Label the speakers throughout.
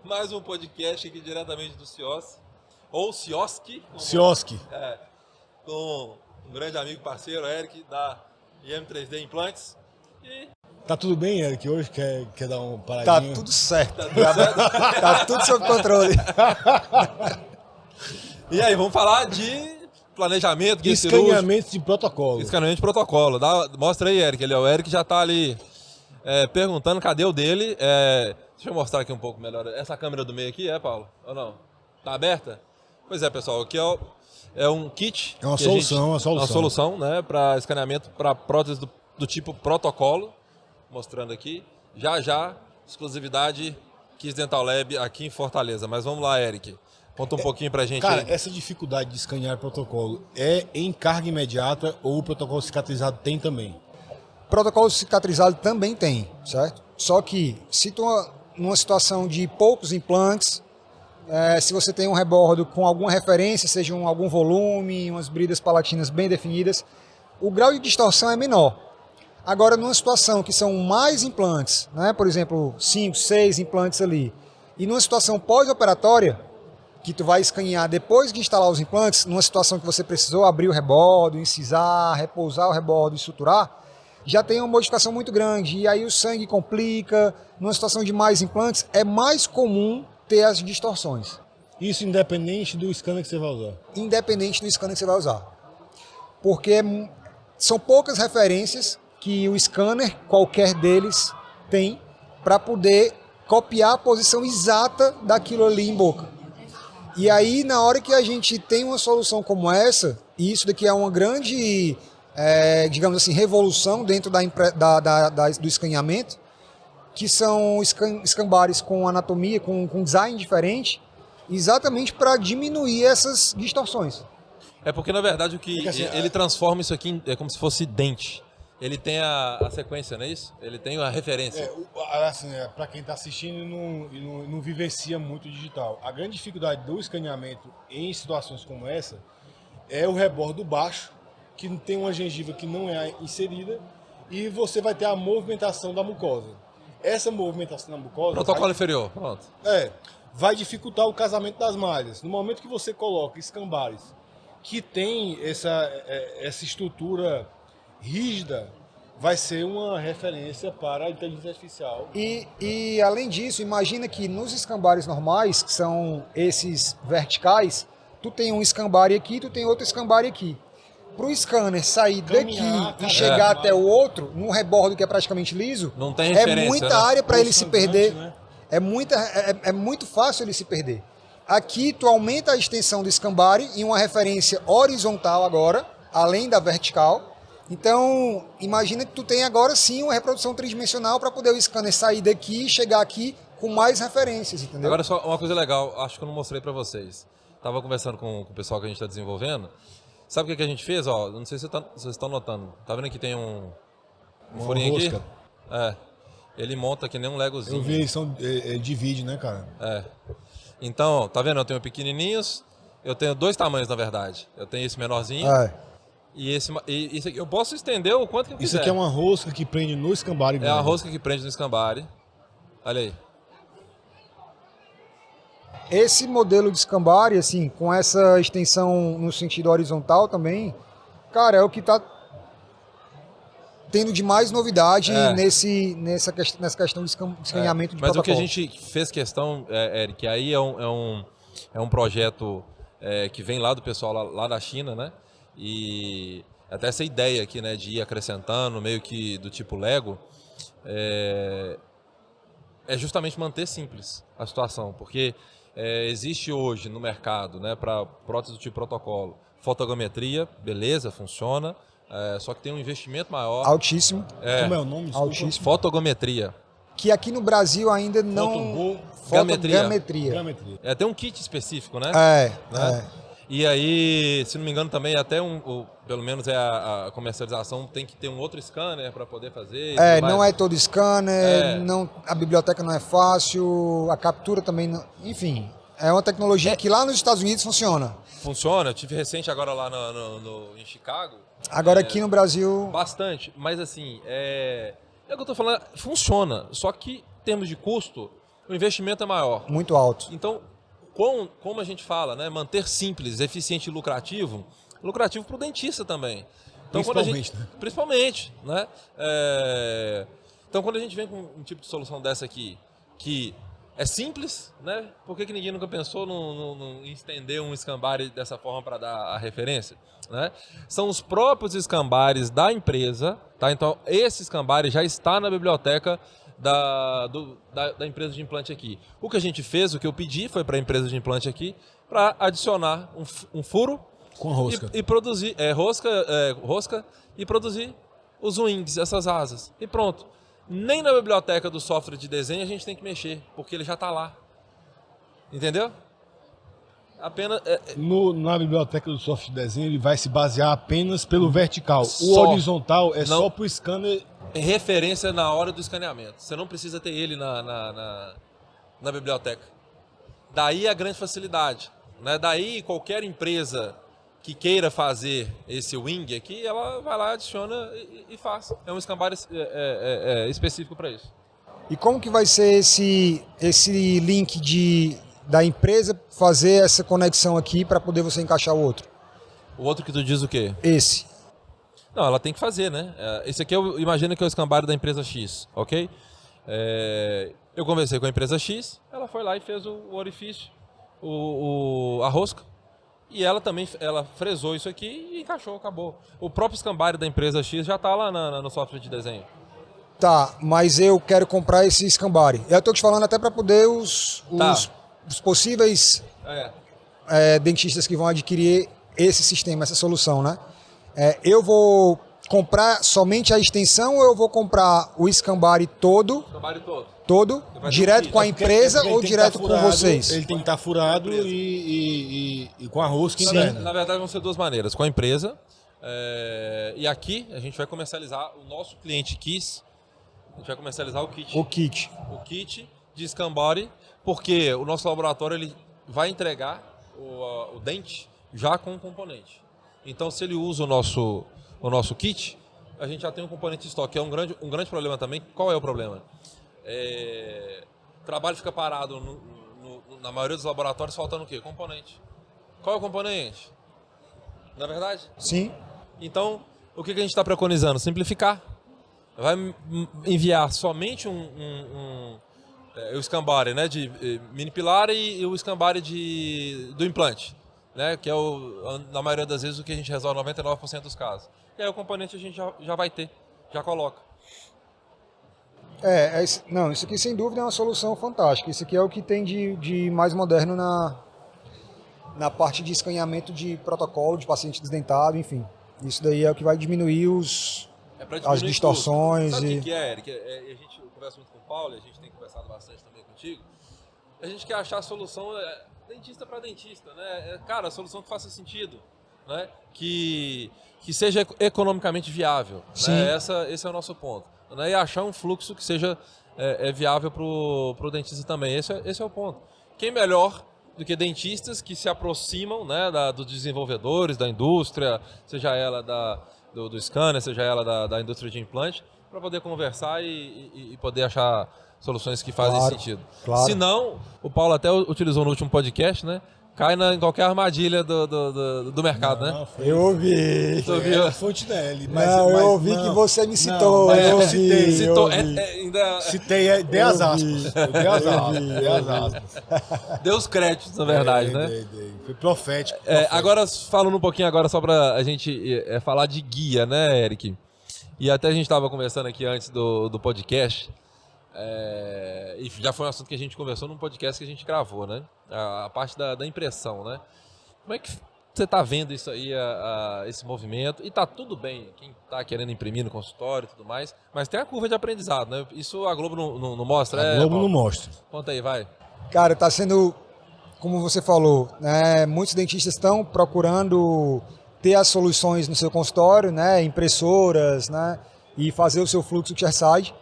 Speaker 1: Mais um podcast aqui diretamente do CIOSC, ou CIOSC.
Speaker 2: CIOSC.
Speaker 1: Com um grande amigo parceiro, Eric, da IM3D Implantes. E...
Speaker 2: Tá tudo bem, Eric? Hoje quer dar um paradinho?
Speaker 3: Tá tudo certo. Tá tudo sob controle.
Speaker 1: E aí, vamos falar de planejamento.
Speaker 2: Escaneamento de protocolo.
Speaker 1: Escaneamento de protocolo. Mostra aí, Eric. O Eric já tá ali perguntando cadê o dele. Deixa eu mostrar aqui um pouco melhor. Essa câmera do meio aqui, Paulo? Ou não? Tá aberta? Pois é, pessoal. Aqui é um kit.
Speaker 2: É uma solução,
Speaker 1: uma solução, né, para escaneamento para próteses do tipo protocolo. Mostrando aqui. Já, exclusividade Kiss Dental Lab aqui em Fortaleza. Mas vamos lá, Eric. Conta um pouquinho pra gente.
Speaker 2: Cara,
Speaker 1: aí.
Speaker 2: Essa dificuldade de escanear protocolo é em carga imediata ou o protocolo cicatrizado tem também?
Speaker 3: Protocolo cicatrizado também tem, certo? Só que se tu numa situação de poucos implantes, se você tem um rebordo com alguma referência, seja algum volume, umas bridas palatinas bem definidas, o grau de distorção é menor. Agora, numa situação que são mais implantes, né, por exemplo, 5, 6 implantes ali, e numa situação pós-operatória, que tu vai escanear depois de instalar os implantes, numa situação que você precisou abrir o rebordo, incisar, repousar o rebordo e suturar, já tem uma modificação muito grande, e aí o sangue complica. Numa situação de mais implantes, é mais comum ter as distorções.
Speaker 2: Isso independente do scanner que você vai usar?
Speaker 3: Independente do scanner que você vai usar. Porque são poucas referências que o scanner, qualquer deles, tem para poder copiar a posição exata daquilo ali em boca. E aí, na hora que a gente tem uma solução como essa, e isso daqui é uma grande, digamos assim, revolução dentro do escaneamento, que são escambares com anatomia, com design diferente, exatamente para diminuir essas distorções.
Speaker 1: É porque, na verdade, ele transforma isso aqui como se fosse dente. Ele tem a sequência, não é isso? Ele tem a referência.
Speaker 2: Para quem está assistindo e não vivencia muito digital, a grande dificuldade do escaneamento em situações como essa é o rebordo baixo, que tem uma gengiva que não é inserida, e você vai ter a movimentação da mucosa. Essa movimentação da mucosa...
Speaker 1: Protocolo inferior, pronto.
Speaker 2: Vai dificultar o casamento das malhas. No momento que você coloca escambares que tem essa estrutura rígida, vai ser uma referência para a inteligência artificial.
Speaker 3: E além disso, imagina que nos escambares normais, que são esses verticais, tu tem um escambare aqui, tu tem outro escambare aqui. Para o scanner sair daqui e chegar até o outro, num rebordo que é praticamente liso,
Speaker 1: não tem referência,
Speaker 3: é muita área para ele se perder. Né? É muito fácil ele se perder. Aqui tu aumenta a extensão do escambare em uma referência horizontal agora, além da vertical. Então, imagina que tu tem agora sim uma reprodução tridimensional para poder o scanner sair daqui e chegar aqui com mais referências, entendeu?
Speaker 1: Agora, só uma coisa legal, acho que eu não mostrei para vocês. Estava conversando com o pessoal que a gente está desenvolvendo. Sabe o que a gente fez? Ó, não sei se vocês estão notando. Tá vendo que tem um furinho aqui? Ele monta que nem um legozinho.
Speaker 2: Eu vi, ele divide, né, cara?
Speaker 1: Então, tá vendo? Eu tenho pequenininhos, eu tenho dois tamanhos, na verdade. Eu tenho esse menorzinho. E esse aqui, eu posso estender o quanto que eu quiser.
Speaker 2: Isso aqui é uma rosca que prende no escambare.
Speaker 1: É a rosca que prende no escambare. Olha aí.
Speaker 3: Esse modelo de escambare, assim, com essa extensão no sentido horizontal também, cara, é o que está tendo de mais novidade nessa questão de escaneamento de protocolo.
Speaker 1: Mas o que a gente fez questão, Eric, aí é um projeto que vem lá do pessoal lá da China, né? E até essa ideia aqui, né, de ir acrescentando, meio que do tipo Lego, é justamente manter simples a situação, porque existe hoje no mercado, né, para prótese do tipo protocolo, fotogrametria, beleza, funciona, só que tem um investimento maior.
Speaker 3: Altíssimo.
Speaker 2: Como é o nome?
Speaker 3: Altíssimo.
Speaker 1: Fotogrametria.
Speaker 3: Que aqui no Brasil ainda não...
Speaker 1: Fotogrametria. Tem um kit específico, né? E aí, se não me engano, também até pelo menos a comercialização tem que ter um outro scanner para poder fazer.
Speaker 3: Não é todo scanner, a biblioteca não é fácil, a captura também não... Enfim, é uma tecnologia que lá nos Estados Unidos funciona.
Speaker 1: Funciona, eu tive recente agora lá em Chicago.
Speaker 3: Agora aqui no Brasil...
Speaker 1: Bastante, mas assim, é o que eu tô falando, funciona, só que em termos de custo, o investimento é maior.
Speaker 3: Muito alto.
Speaker 1: Então, como a gente fala, né? Manter simples, eficiente e lucrativo para o dentista também. Então, principalmente, né? Então, quando a gente vem com um tipo de solução dessa aqui, que é simples, né? Por que ninguém nunca pensou em estender um escambare dessa forma para dar a referência? Né? São os próprios escambares da empresa, tá? Então, esse escambare já está na biblioteca da empresa de implante aqui. O que a gente fez, o que eu pedi foi para a empresa de implante aqui, para adicionar um furo
Speaker 2: com rosca
Speaker 1: e produzir rosca e produzir os wings, essas asas. E pronto. Nem na biblioteca do software de desenho a gente tem que mexer, porque ele já está lá. Entendeu? Apenas
Speaker 2: na biblioteca do software de desenho ele vai se basear apenas pelo vertical. O
Speaker 1: Só.
Speaker 2: horizontal é só para o scanner.
Speaker 1: Referência na hora do escaneamento. Você não precisa ter ele na biblioteca. Daí a grande facilidade. Né? Daí qualquer empresa que queira fazer esse wing aqui, ela vai lá, adiciona e faz. É um escambare específico para isso.
Speaker 3: E como que vai ser esse link da empresa fazer essa conexão aqui para poder você encaixar o outro?
Speaker 1: O outro que tu diz o quê?
Speaker 3: Esse.
Speaker 1: Não, ela tem que fazer, né? Esse aqui eu imagino que é o escambare da empresa X, ok? Eu conversei com a empresa X, ela foi lá e fez o orifício, a rosca, e ela fresou isso aqui e encaixou, acabou. O próprio escambare da empresa X já está lá no software de desenho.
Speaker 3: Tá, mas eu quero comprar esse escambare. Eu estou te falando até para poder os possíveis dentistas que vão adquirir esse sistema, essa solução, né? Eu vou comprar somente a extensão ou eu vou comprar o escambare todo?
Speaker 1: Escambare todo.
Speaker 3: Todo? Direto com a empresa ou direto com vocês?
Speaker 2: Ele tem que estar furado e com a rosca interna.
Speaker 1: Na verdade vão ser duas maneiras. Com a empresa, e aqui a gente vai comercializar o nosso cliente quis. A gente vai comercializar o kit. O kit de escambare, porque o nosso laboratório ele vai entregar o dente já com o componente. Então, se ele usa o nosso kit, a gente já tem um componente de estoque, que é um grande problema também. Qual é o problema? O trabalho fica parado na maioria dos laboratórios, faltando o quê? Componente. Qual é o componente? Não é verdade?
Speaker 3: Sim.
Speaker 1: Então, o que a gente está preconizando? Simplificar. Vai enviar somente o escambare, né, de mini pilar e o escambare do implante, né, que é na maioria das vezes o que a gente resolve 99% dos casos. E aí o componente a gente já vai ter, já coloca.
Speaker 3: Não, isso aqui sem dúvida é uma solução fantástica. Isso aqui é o que tem de mais moderno na parte de escaneamento de protocolo de paciente desdentado, enfim. Isso daí é o que vai diminuir as distorções.
Speaker 1: Sabe o que é, Eric? A gente conversa muito com o Paulo, a gente tem conversado bastante também contigo. A gente quer achar a solução dentista para dentista, né? Cara, a solução que faça sentido, né? Que seja economicamente viável. Né? Esse é o nosso ponto. Né? E achar um fluxo que seja viável para o dentista também. Esse é o ponto. Quem melhor do que dentistas que se aproximam, né, dos desenvolvedores, da indústria, seja ela do scanner, seja ela da indústria de implante, para poder conversar e poder achar soluções que fazem sentido.
Speaker 3: Claro.
Speaker 1: Se não, o Paulo até utilizou no último podcast, né? Cai em qualquer armadilha do mercado, né?
Speaker 3: Eu ouvi.
Speaker 1: Tu viu?
Speaker 2: É Fontenelle.
Speaker 3: Eu ouvi que você me citou. Eu ouvi.
Speaker 1: Citou,
Speaker 2: Citei, dei as aspas. Dei as aspas.
Speaker 1: Deu os créditos, na verdade, né?
Speaker 2: Dei. Foi profético.
Speaker 1: Agora, falando um pouquinho agora só pra a gente falar de guia, né, Eric? E até a gente estava conversando aqui antes do podcast, e já foi um assunto que a gente conversou num podcast que a gente gravou, né? A parte da impressão, né? Como é que você está vendo isso aí, esse movimento? E tá tudo bem, quem está querendo imprimir no consultório e tudo mais, mas tem a curva de aprendizado, né? Isso a Globo não mostra.
Speaker 2: A Globo não mostra.
Speaker 1: Conta aí, vai.
Speaker 3: Cara, está sendo, como você falou, né? Muitos dentistas estão procurando ter as soluções no seu consultório, né? Impressoras, né? E fazer o seu fluxo chairside.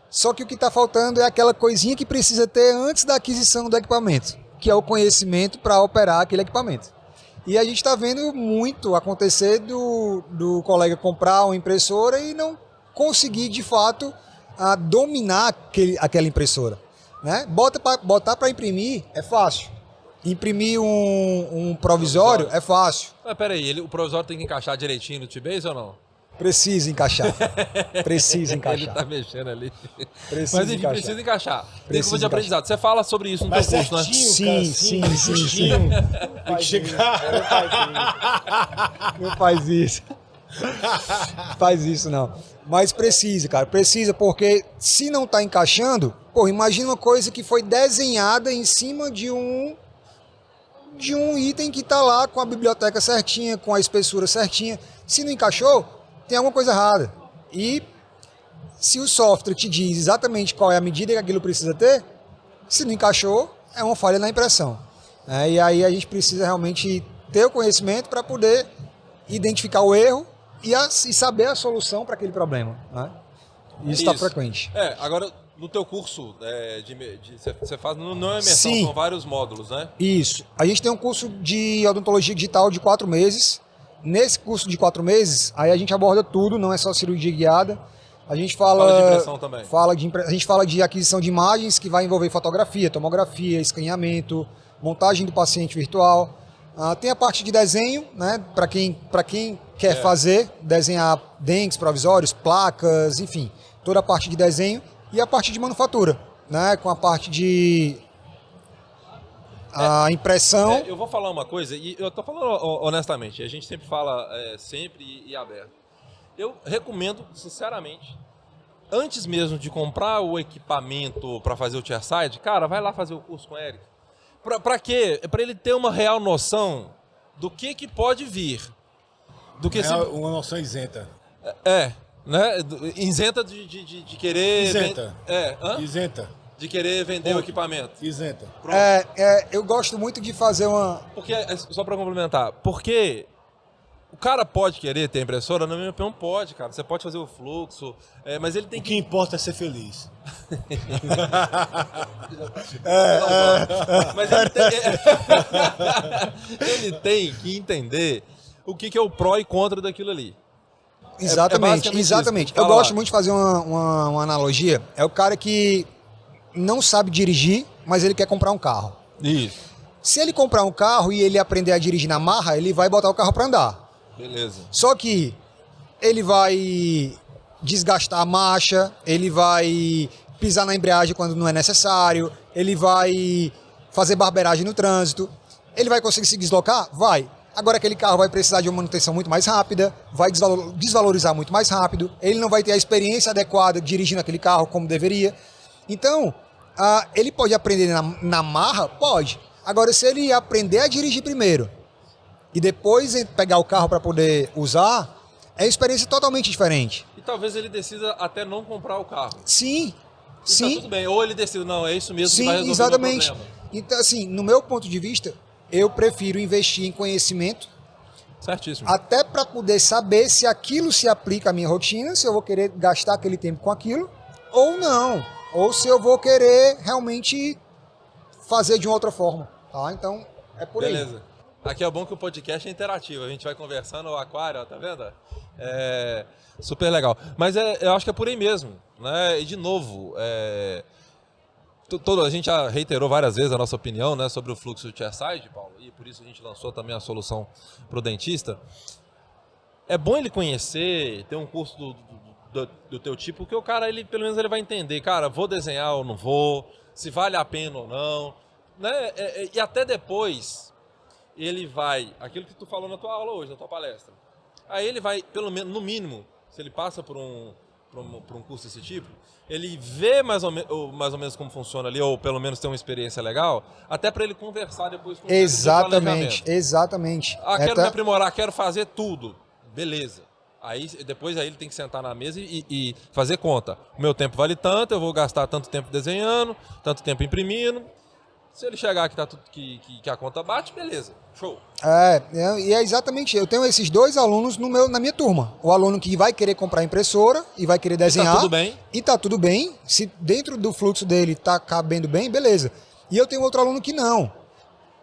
Speaker 3: Só que o que está faltando é aquela coisinha que precisa ter antes da aquisição do equipamento, que é o conhecimento para operar aquele equipamento. E a gente está vendo muito acontecer do colega comprar uma impressora e não conseguir, de fato, dominar aquela impressora. né? Botar para imprimir é fácil. Imprimir um provisório é fácil.
Speaker 1: Mas peraí, o provisório tem que encaixar direitinho no T-Base ou não?
Speaker 3: Precisa encaixar. Precisa encaixar.
Speaker 1: Ele tá mexendo ali.
Speaker 3: Precisa
Speaker 1: Mas enfim,
Speaker 3: encaixar.
Speaker 1: precisa encaixar. Tem
Speaker 3: Precisa
Speaker 1: curva de aprendizado. Você fala sobre isso no
Speaker 2: Mas
Speaker 1: teu curso, né?
Speaker 2: certinho,
Speaker 3: Sim,
Speaker 2: cara,
Speaker 3: sim.
Speaker 2: justinho. Tem que chegar.
Speaker 3: Não faz isso. Faz isso, não. Mas precisa, cara. Precisa, porque se não tá encaixando, pô, imagina uma coisa que foi desenhada em cima de um item que tá lá com a biblioteca certinha, com a espessura certinha. Se não encaixou, tem alguma coisa errada. E se o software te diz exatamente qual é a medida que aquilo precisa ter, se não encaixou, é uma falha na impressão. E aí a gente precisa realmente ter o conhecimento para poder identificar o erro e saber a solução para aquele problema. Né? Isso está frequente.
Speaker 1: Agora, no teu curso, você faz, não é imersão,
Speaker 3: Sim.
Speaker 1: são vários módulos, né?
Speaker 3: Isso. A gente tem um curso de odontologia digital de 4 meses. Nesse curso de 4 meses, aí a gente aborda tudo, não é só cirurgia guiada. A gente fala
Speaker 1: de impressão também.
Speaker 3: A gente fala de aquisição de imagens, que vai envolver fotografia, tomografia, escaneamento, montagem do paciente virtual. Tem a parte de desenho, né? Para quem quer fazer, desenhar dentes provisórios, placas, enfim, toda a parte de desenho. E a parte de manufatura, né? Com a parte de impressão.
Speaker 1: Eu vou falar uma coisa, e eu tô falando honestamente, a gente sempre fala sempre e aberto. Eu recomendo, sinceramente, antes mesmo de comprar o equipamento para fazer o chairside, cara, vai lá fazer o curso com o Eric. Para quê? Para ele ter uma real noção do que pode vir. Do que
Speaker 2: Uma noção isenta.
Speaker 1: Né? Isenta de querer...
Speaker 2: Isenta.
Speaker 1: Hã?
Speaker 2: Isenta.
Speaker 1: De querer vender o equipamento.
Speaker 2: Isenta.
Speaker 3: Eu gosto muito de fazer uma...
Speaker 1: Porque, só para complementar, porque o cara pode querer ter impressora, na minha opinião pode, cara. Você pode fazer o fluxo, mas ele tem
Speaker 2: O que importa é ser feliz.
Speaker 1: Mas ele tem que entender o que é o pró e contra daquilo ali.
Speaker 3: Exatamente,
Speaker 1: basicamente
Speaker 3: exatamente.
Speaker 1: isso.
Speaker 3: Eu
Speaker 1: Fala
Speaker 3: gosto
Speaker 1: lá.
Speaker 3: muito de fazer uma analogia. É o cara que não sabe dirigir, mas ele quer comprar um carro.
Speaker 1: Isso.
Speaker 3: Se ele comprar um carro e ele aprender a dirigir na marra, ele vai botar o carro para andar.
Speaker 1: Beleza.
Speaker 3: Só que ele vai desgastar a marcha, ele vai pisar na embreagem quando não é necessário, ele vai fazer barbeiragem no trânsito. Ele vai conseguir se deslocar? Vai. Agora aquele carro vai precisar de uma manutenção muito mais rápida, vai desvalorizar muito mais rápido, ele não vai ter a experiência adequada dirigindo aquele carro como deveria. Então, ele pode aprender na marra? Pode. Agora, se ele aprender a dirigir primeiro e depois pegar o carro para poder usar, é uma experiência totalmente diferente.
Speaker 1: E talvez ele decida até não comprar o carro.
Speaker 3: Sim,
Speaker 1: E
Speaker 3: sim.
Speaker 1: tá tudo bem. Ou ele decida, não, é isso mesmo que vai
Speaker 3: Sim,
Speaker 1: resolver
Speaker 3: exatamente.
Speaker 1: o meu problema.
Speaker 3: Então, assim, no meu ponto de vista, eu prefiro investir em conhecimento,
Speaker 1: Certíssimo.
Speaker 3: até para poder saber se aquilo se aplica à minha rotina, se eu vou querer gastar aquele tempo com aquilo, ou não. Ou se eu vou querer realmente fazer de uma outra forma. Tá? Então, é por aí.
Speaker 1: Beleza. Aqui é bom que o podcast é interativo. A gente vai conversando, o aquário, ó, tá vendo? É super legal. Mas eu acho que é por aí mesmo. Né? E de novo, a gente já reiterou várias vezes a nossa opinião, né, sobre o fluxo de chairside, Paulo, e por isso a gente lançou também a solução para o dentista. É bom ele conhecer, ter um curso do teu tipo, porque o cara, pelo menos ele vai entender, cara, vou desenhar ou não vou, se vale a pena ou não, né? E até depois ele vai, aquilo que tu falou na tua aula hoje, na tua palestra, aí ele vai, pelo menos, no mínimo, se ele passa por um curso desse tipo, ele vê mais ou menos como funciona ali, ou pelo menos tem uma experiência legal, até para ele conversar depois com
Speaker 3: Exatamente, exatamente.
Speaker 1: Quero me aprimorar, quero fazer tudo. Beleza. Aí depois ele tem que sentar na mesa e fazer conta. O meu tempo vale tanto, eu vou gastar tanto tempo desenhando, tanto tempo imprimindo. Se ele chegar aqui que a conta bate, beleza. Show.
Speaker 3: E é exatamente, eu tenho esses dois alunos na minha turma. O aluno que vai querer comprar impressora e vai querer desenhar.
Speaker 1: E tá tudo bem.
Speaker 3: E tá tudo bem. Se dentro do fluxo dele tá cabendo bem, beleza. E eu tenho outro aluno que não.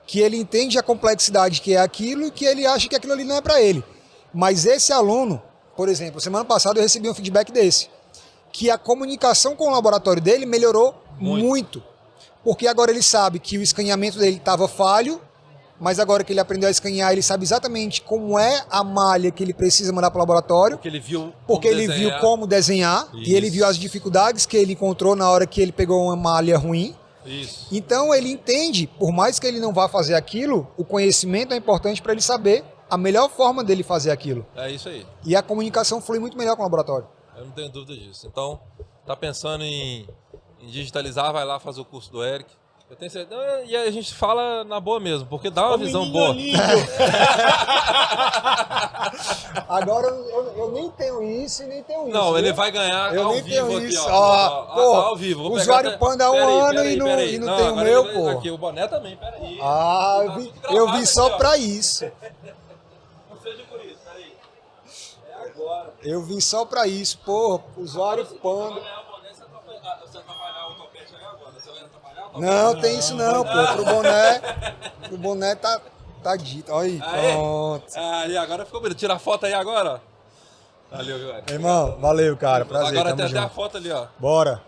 Speaker 3: Que ele entende a complexidade que é aquilo e que ele acha que aquilo ali não é para ele. Mas esse aluno, por exemplo, semana passada eu recebi um feedback desse. Que a comunicação com o laboratório dele melhorou muito. Porque agora ele sabe que o escaneamento dele estava falho, mas agora que ele aprendeu a escanear, ele sabe exatamente como é a malha que ele precisa mandar para o laboratório.
Speaker 1: Porque ele viu
Speaker 3: Como desenhar e ele viu as dificuldades que ele encontrou na hora que ele pegou uma malha ruim.
Speaker 1: Isso.
Speaker 3: Então ele entende, por mais que ele não vá fazer aquilo, o conhecimento é importante para ele saber a melhor forma dele fazer aquilo.
Speaker 1: É isso aí.
Speaker 3: E a comunicação flui muito melhor com o laboratório.
Speaker 1: Eu não tenho dúvida disso. Então, tá pensando em digitalizar, vai lá fazer o curso do Eric. Eu tenho certeza. E a gente fala na boa mesmo, porque dá uma visão boa.
Speaker 3: Agora eu nem tenho isso e nem tenho isso.
Speaker 1: Não,
Speaker 3: viu?
Speaker 1: ele vai ganhar
Speaker 3: Eu
Speaker 1: ao
Speaker 3: nem
Speaker 1: vivo
Speaker 3: tenho
Speaker 1: aqui,
Speaker 3: isso.
Speaker 1: ó.
Speaker 3: Pô,
Speaker 1: Ao vivo. Vou
Speaker 3: o
Speaker 1: pegar
Speaker 3: usuário
Speaker 1: até-
Speaker 3: Panda há um
Speaker 1: Pera aí,
Speaker 3: ano
Speaker 1: pera aí,
Speaker 3: e
Speaker 1: pera aí.
Speaker 3: não tem o
Speaker 1: agora
Speaker 3: meu,
Speaker 1: ele-
Speaker 3: pô.
Speaker 1: Aqui, o boné também, peraí.
Speaker 3: Ah,
Speaker 1: Tá tudo
Speaker 3: eu
Speaker 1: gravado
Speaker 3: vim só
Speaker 1: aqui, ó.
Speaker 3: pra isso.
Speaker 1: Não seja por isso, peraí. É agora.
Speaker 3: Eu vim só pra isso, pô. Usuário Panda.
Speaker 1: Você atrapalhar o topete aí agora? Você vai atrapalhar o topete?
Speaker 3: Não, tem isso não, pô. Pro boné tá dito. Olha aí, pronto.
Speaker 1: Aí, agora ficou bonito. Tira a foto aí agora, ó. Valeu, galera.
Speaker 3: Irmão, valeu, cara. Prazer,
Speaker 1: Agora
Speaker 3: tamo
Speaker 1: tem até a
Speaker 3: junto.
Speaker 1: foto ali, ó.
Speaker 3: Bora.